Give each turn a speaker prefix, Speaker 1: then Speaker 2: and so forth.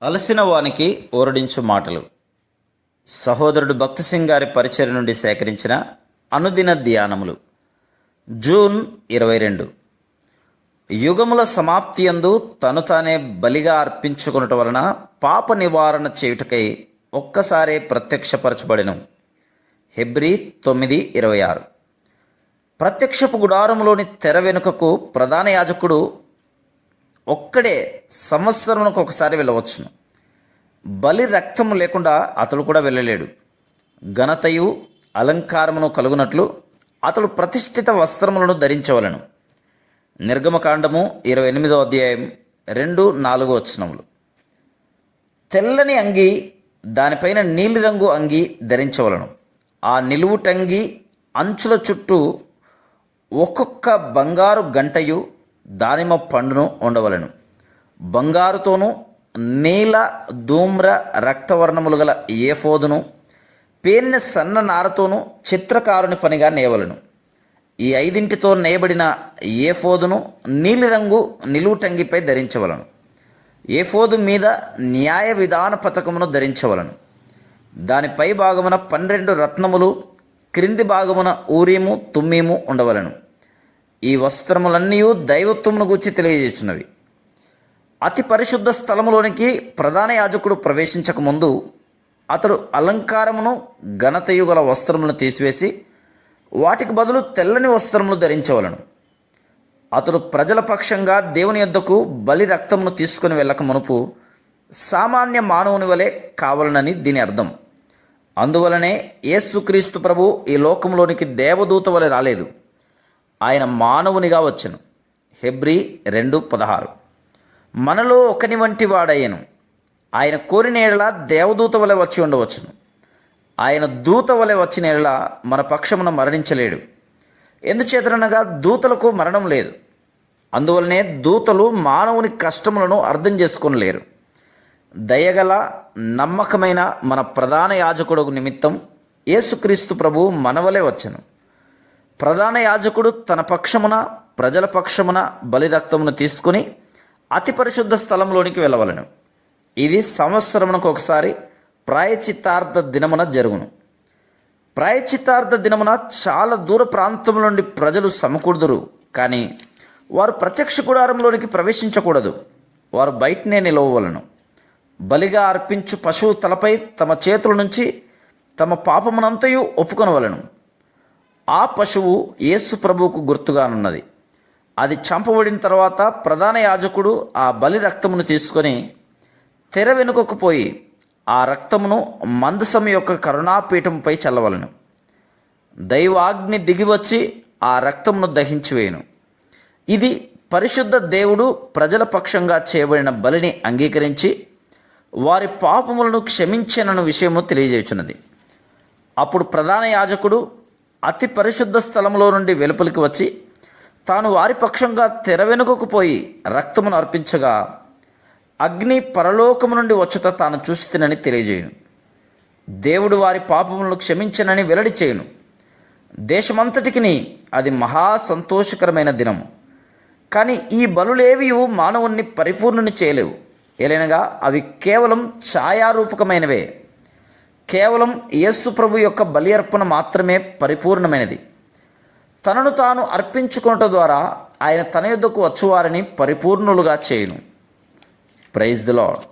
Speaker 1: అలసిన వానికి ఓరడించు మాటలు. సహోదరుడు భక్తి సింగ్ గారి పరిచర్య నుండి సేకరించిన అనుదిన ధ్యానములు. జూన్ 22. యుగముల సమాప్తి యందు తను తానే బలిగా అర్పించుకొనుట వలన పాప నివారణ చేయుటకై ఒక్కసారే ప్రత్యక్షపరచబడెను. హెబ్రీ 9:26. ప్రత్యక్షపు గుడారములోని తెర వెనుకకు ప్రధాన యాజకుడు ఒక్కడే సంవత్సరమునకు ఒకసారి వెళ్ళవచ్చును. బలి రక్తము లేకుండా అతడు కూడా వెళ్ళలేడు. ఘనతయు అలంకారమును కలుగునట్లు అతడు ప్రతిష్ఠిత వస్త్రములను ధరించవలను. నిర్గమకాండము 28వ అధ్యాయం 2-4 వచనములు. తెల్లని అంగి, దానిపైన నీలిరంగు అంగి ధరించవలను. ఆ నిలువుటంగి అంచుల చుట్టూ ఒక్కొక్క బంగారు గంటయు దానిమ్మ పండును ఉండవలను. బంగారుతోనూ నీల ధూమ్ర రక్తవర్ణములు గల ఏఫోదును పేనిన సన్న నారతోనూ చిత్రకారుని పనిగా నేయవలను. ఈ 5తో నేయబడిన ఏఫోదును నీలిరంగు నిలువుటంగిపై ధరించవలను. ఏఫోదు మీద న్యాయ విధాన పథకమును ధరించవలను. దాని పై భాగమున 12 రత్నములు, క్రింది భాగమున ఊరీము తుమ్మీము ఉండవలను. ఈ వస్త్రములన్నీ దైవత్వమును గూర్చి తెలియజేస్తున్నవి. అతి పరిశుద్ధ స్థలములోనికి ప్రధాన యాజకుడు ప్రవేశించక ముందు అతడు అలంకారమును ఘనతయు గల వస్త్రములను తీసివేసి వాటికి బదులు తెల్లని వస్త్రములు ధరించవలను. అతడు ప్రజల పక్షంగా దేవుని యొద్దకు బలి రక్తమును తీసుకుని వెళ్ళక మునుపు సామాన్య మానవుని వలె కావాలనని దీని అర్థం. అందువలనే యేసుక్రీస్తు ప్రభు ఈ లోకంలోనికి దేవదూత వలె రాలేదు, ఆయన మానవునిగా వచ్చెను. హెబ్రీ 2:16. మనలో ఒకని వంటి వాడయ్యను. ఆయన కోరిన ఎడల దేవదూత వలె వచ్చి ఉండవచ్చును. ఆయన దూత వలె వచ్చిన ఎడల మన పక్షమున మరణించలేడు. ఎందుచేతనగా దూతలకు మరణం లేదు. అందువలనే దూతలు మానవుని కష్టములను అర్థం చేసుకోలేరు. దయగల నమ్మకమైన మన ప్రధాన యాజకుడు నిమిత్తం యేసుక్రీస్తు ప్రభు మనవలే వచ్చెను. ప్రధాన యాజకుడు తన పక్షమున ప్రజల పక్షమున బలి రక్తమును తీసుకుని అతి పరిశుద్ధ స్థలంలోనికి వెళ్ళవలను. ఇది సంవత్సరమునకు ఒకసారి ప్రాయచిత్తార్థ దినమున జరుగును. ప్రాయచిత్తార్థ దినమున చాలా దూర ప్రాంతముల నుండి ప్రజలు సమకూడుదురు, కానీ వారు ప్రత్యక్ష గుడారంలోనికి ప్రవేశించకూడదు. వారు బయటనే నిలవవలను. బలిగా అర్పించు పశువు తలపై తమ చేతుల నుంచి తమ పాపమునంతయు ఒప్పుకొనవలను. ఆ పశువు యేసు ప్రభువుకు గుర్తుగానున్నది. అది చంపబడిన తర్వాత ప్రధాన యాజకుడు ఆ బలి రక్తమును తీసుకొని తెర వెనుకకు పోయి ఆ రక్తమును మందసం యొక్క కరుణాపీఠంపై చల్లవలను. దైవాగ్ని దిగివచ్చి ఆ రక్తమును దహించివేయును. ఇది పరిశుద్ధ దేవుడు ప్రజల పక్షంగా చేయబడిన బలిని అంగీకరించి వారి పాపములను క్షమించనన్న విషయము తెలియజేయుచున్నది. అప్పుడు ప్రధాన యాజకుడు అతి పరిశుద్ధ స్థలంలో నుండి వెలుపలికి వచ్చి తాను వారి పక్షంగా తెర వెనుకకు పోయి రక్తమును అర్పించగా అగ్ని పరలోకము నుండి వచ్చుట తాను చూస్తునని తెలియజేయును. దేవుడు వారి పాపములను క్షమించనని వెల్లడి చేయును. దేశమంతటికి అది మహా సంతోషకరమైన దినము. కానీ ఈ బలులేవి మానవుణ్ణి పరిపూర్ణుని చేయలేవు. ఏలైనగా అవి కేవలం ఛాయారూపకమైనవే. కేవలం యేసు ప్రభు యొక్క బలి అర్పణ మాత్రమే పరిపూర్ణమైనది. తనను తాను అర్పించుకొనుట ద్వారా ఆయన తన యొద్దకు వచ్చువారిని పరిపూర్ణులుగా చేయును. Praise the lord.